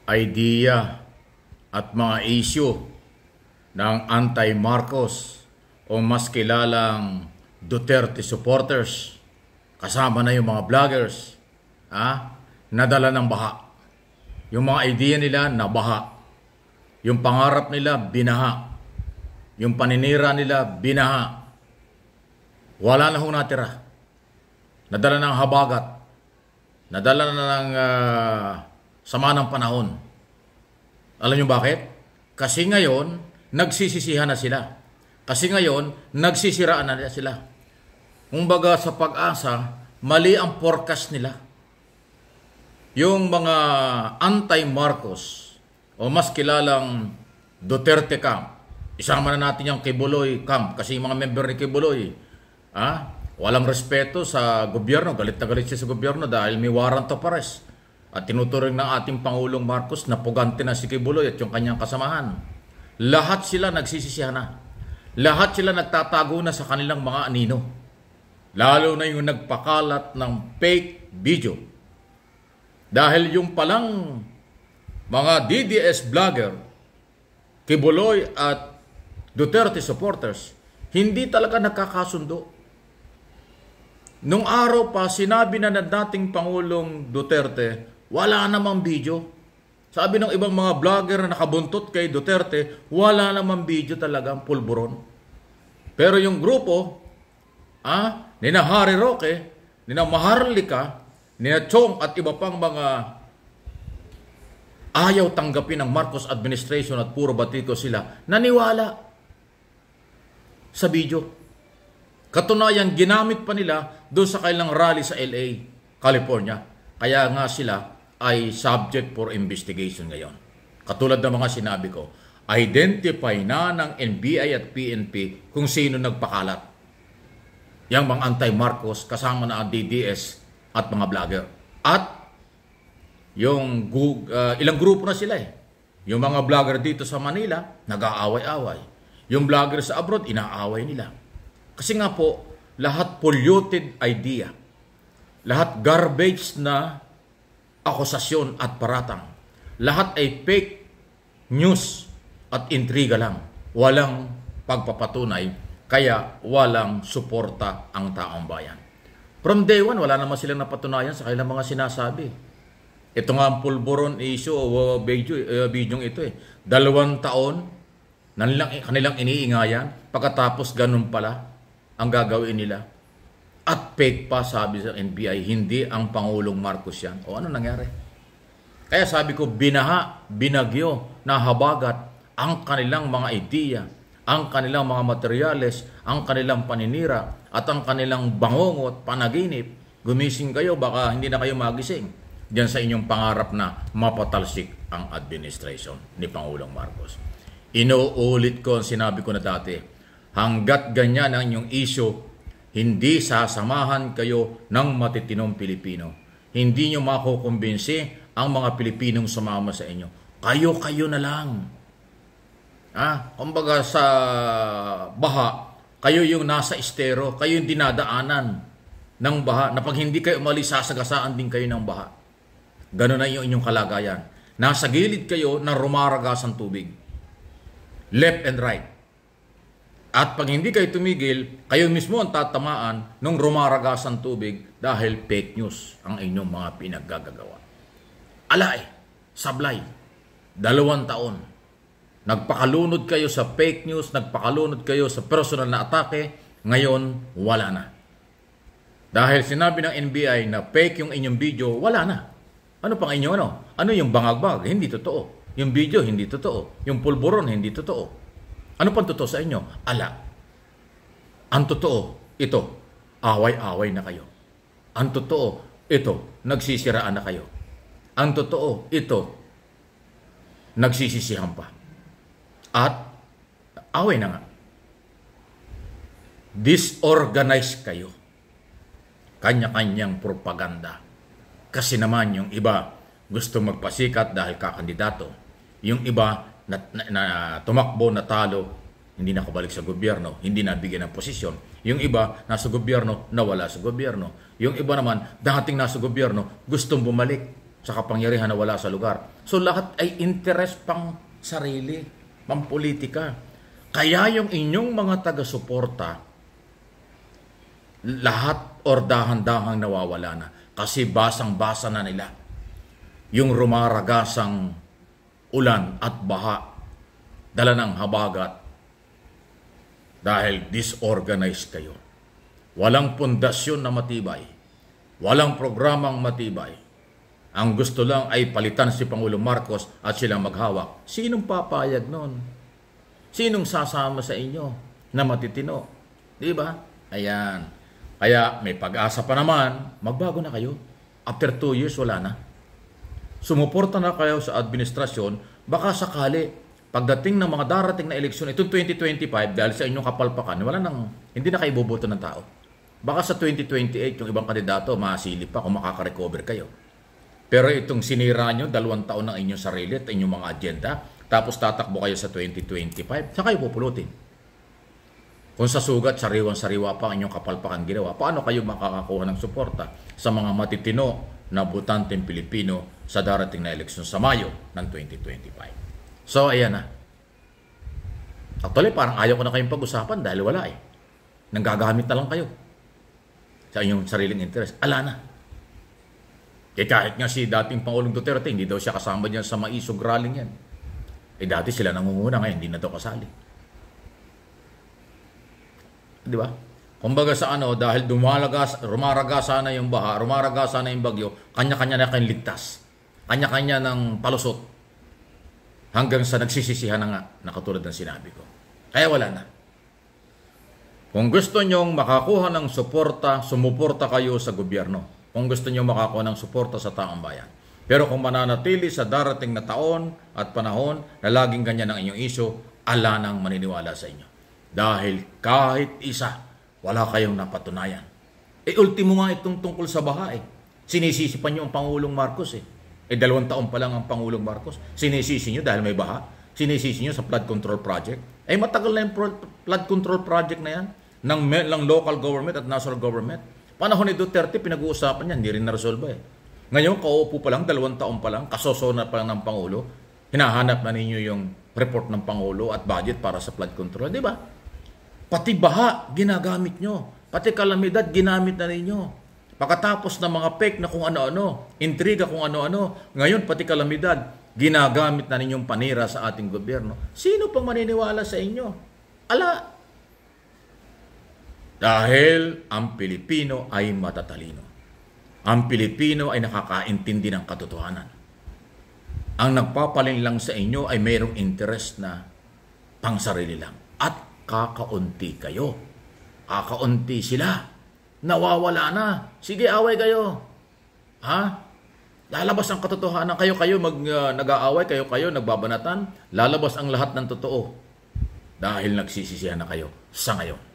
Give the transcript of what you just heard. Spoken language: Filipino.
idea at mga issue ng anti-Marcos o mas kilalang Duterte supporters, kasama na yung mga vloggers, nadala ng baha. Yung mga idea nila, nabaha. Yung pangarap nila, binaha. Yung paninira nila, binaha. Wala na hong natira. Nadala ng habagat. Nadala na ng sama ng panahon. Alam niyo bakit? Kasi ngayon, nagsisisihan na sila. Kasi ngayon, nagsisiraan na sila. Kumbaga sa Pag-asa, mali ang forecast nila. Yung mga anti-Marcos o mas kilalang Duterte camp, isama na natin yung Kibuloy camp kasi yung mga member ni Kibuloy, walang respeto sa gobyerno, galit na galit siya sa gobyerno dahil may warrant of arrest. At tinuturing ng ating Pangulong Marcos na pugante na si Kibuloy at yung kanyang kasamahan. Lahat sila nagsisisihan na. Lahat sila nagtatago na sa kanilang mga anino. Lalo na yung nagpakalat ng fake video. Dahil yung palang mga DDS vlogger, Kibuloy at Duterte supporters, hindi talaga nakakasundo. Nung araw pa, sinabi na ng dating Pangulong Duterte, wala namang video. Sabi ng ibang mga vlogger na nakabuntot kay Duterte, wala namang video talagang pulburon. Pero yung grupo, nina Harry Roque, nina Maharlika, nina Chong at iba pang mga ayaw tanggapin ng Marcos administration at puro batiko sila, naniwala sa video. Katunayan, ginamit pa nila doon sa kailang rally sa LA, California. Kaya nga sila ay subject for investigation ngayon. Katulad ng mga sinabi ko, identify na ng NBI at PNP kung sino nagpakalat. Yang mga anti-Marcos kasama na ang DDS at mga vlogger. At yung ilang grupo na sila . Yung mga vlogger dito sa Manila, nag-aaway-away. Yung vlogger sa abroad, inaaway nila. Kasi nga po, lahat polluted idea. Lahat garbage na akusasyon at paratang. Lahat ay fake news at intriga lang. Walang pagpapatunay, kaya walang suporta ang taong bayan. From day one, wala naman silang napatunayan sa kanilang mga sinasabi. Ito nga ang pulburon issue o video ito . 2 taon kanilang iniingayan, pagkatapos ganun pala ang gagawin nila. At fake pa, sabi sa NBI, hindi ang Pangulong Marcos yan. O ano nangyari? Kaya sabi ko, binaha, binagyo, nahabagat ang kanilang mga ideya, ang kanilang mga materyales, ang kanilang paninira, at ang kanilang bangongot, panaginip. Gumising kayo, baka hindi na kayo magising diyan sa inyong pangarap na mapatalsik ang administration ni Pangulong Marcos. Inuulit ko ang sinabi ko na dati, hanggat ganyan ang inyong issue, hindi sasamahan kayo ng matitinong Pilipino. Hindi nyo makukumbinsi ang mga Pilipinong sumama sa inyo. Kayo-kayo na lang. Kumbaga sa baha, kayo yung nasa estero, kayo yung dinadaanan ng baha, na pag hindi kayo umalis, sasagasaan din kayo ng baha. Ganun na yung inyong kalagayan. Nasa gilid kayo na rumaragas ang tubig. Left and right. At pag hindi kayo tumigil, kayo mismo ang tatamaan ng rumaragas ang tubig dahil fake news ang inyong mga pinaggagawa. Alay, sablay, 2 taon. Nagpakalunod kayo sa fake news, nagpakalunod kayo sa personal na atake, ngayon wala na. Dahil sinabi ng NBI na fake yung inyong video, wala na. Ano pang inyo ano? Ano yung bangagbag? Hindi totoo. Yung video, hindi totoo. Yung pulburon, hindi totoo. Ano pang totoo sa inyo? Ala. Ang totoo, ito, away-away na kayo. Ang totoo, ito, nagsisiraan na kayo. Ang totoo, ito, nagsisisihan pa. At, away na nga. Disorganized kayo. Kanya-kanyang propaganda. Kasi naman yung iba gusto magpasikat dahil kakandidato. Yung iba na tumakbo, natalo, hindi nakabalik sa gobyerno, hindi nabigyan ng posisyon. Yung iba nasa gobyerno, nawala sa gobyerno. Yung iba naman, dating nasa gobyerno, gustong bumalik. sa kapangyarihan na wala sa lugar. So lahat ay interest pang sarili, pang politika. Kaya yung inyong mga taga-suporta, lahat or dahan-dahang nawawala na. Kasi basang-basa na nila yung rumaragasang ulan at baha, dala ng habagat, dahil disorganized kayo. Walang pundasyon na matibay, walang programang matibay. Ang gusto lang ay palitan si Pangulong Marcos at silang maghawak. Sinong papayag nun? Sinong sasama sa inyo na matitino? Di ba? Ayan. Kaya may pag-asa pa naman, magbago na kayo. After 2 years, wala na. Sumuporta na kayo sa administrasyon, baka sakali, pagdating ng mga darating na eleksyon, itong 2025, dahil sa inyong kapalpakan, hindi na kayo boboto ng tao. Baka sa 2028, yung ibang kandidato, masilip pa kung makaka-recover kayo. Pero itong sinira nyo, 2 taon ng inyong sarili at inyong mga agenda, tapos tatakbo kayo sa 2025, saan kayo pupulutin? Kung sa sugat, sariwang-sariwa pa ang inyong kapalpakan ginawa, paano kayo makakakuha ng suporta sa mga matitino na butanteng Pilipino sa darating na eleksyon sa Mayo ng 2025? So, ayan na. Actually, parang ayaw ko na kayong pag-usapan dahil wala eh. Nanggagamit na lang kayo sa inyong sariling interest. Ala na. Kahit nga si dating Pangulong Duterte, hindi daw siya kasama dyan sa maisog rallying yan. Dati sila nangunguna, ngayon hindi na daw kasali. Di ba? Kumbaga sa dahil rumaragasa na yung baha, rumaragasa na yung bagyo, kanya-kanya na kayong ligtas. Kanya-kanya ng palusot. Hanggang sa nagsisisihan na nga, na katulad ng sinabi ko. Kaya wala na. Kung gusto nyong makakuha ng suporta, sumuporta kayo sa gobyerno. Kung gusto nyong makakuha ng suporta sa taong bayan. Pero kung mananatili sa darating na taon at panahon na laging ganyan ang inyong isyo, ala nang maniniwala sa inyo. Dahil kahit isa, wala kayong napatunayan. Ultimo nga itong tungkol sa baha eh. Sinisisi pa nyo ang Pangulong Marcos eh. 2 taon pa lang ang Pangulong Marcos. Sinisisi nyo dahil may baha. Sinisisi nyo sa flood control project. Matagal na yung flood control project na yan ng local government at national government. Panahon ni Duterte, pinag-uusapan yan, hindi rin na-resolve eh. Ngayon, kauupo pa lang, 2 taon pa lang, kasosona pa lang ng Pangulo, hinahanap na ninyo yung report ng Pangulo at budget para sa flood control. Di ba? Pati baha, ginagamit nyo. Pati kalamidad, ginamit na ninyo. Pagkatapos ng mga fake na kung ano-ano, intriga kung ano-ano, ngayon pati kalamidad, ginagamit na ninyong panira sa ating gobyerno. Sino pang maniniwala sa inyo? Ala! Dahil ang Pilipino ay matatalino. Ang Pilipino ay nakakaintindi ng katotohanan. Ang nagpapalin lang sa inyo ay mayroong interest na pangsarili lang. At kakaunti kayo. Kakaunti sila. Nawawala na. Sige, away kayo. Ha? Lalabas ang katotohanan. Kayo nag-aaway, kayo nagbabanatan. Lalabas ang lahat ng totoo. Dahil nagsisisihan na kayo sa ngayon.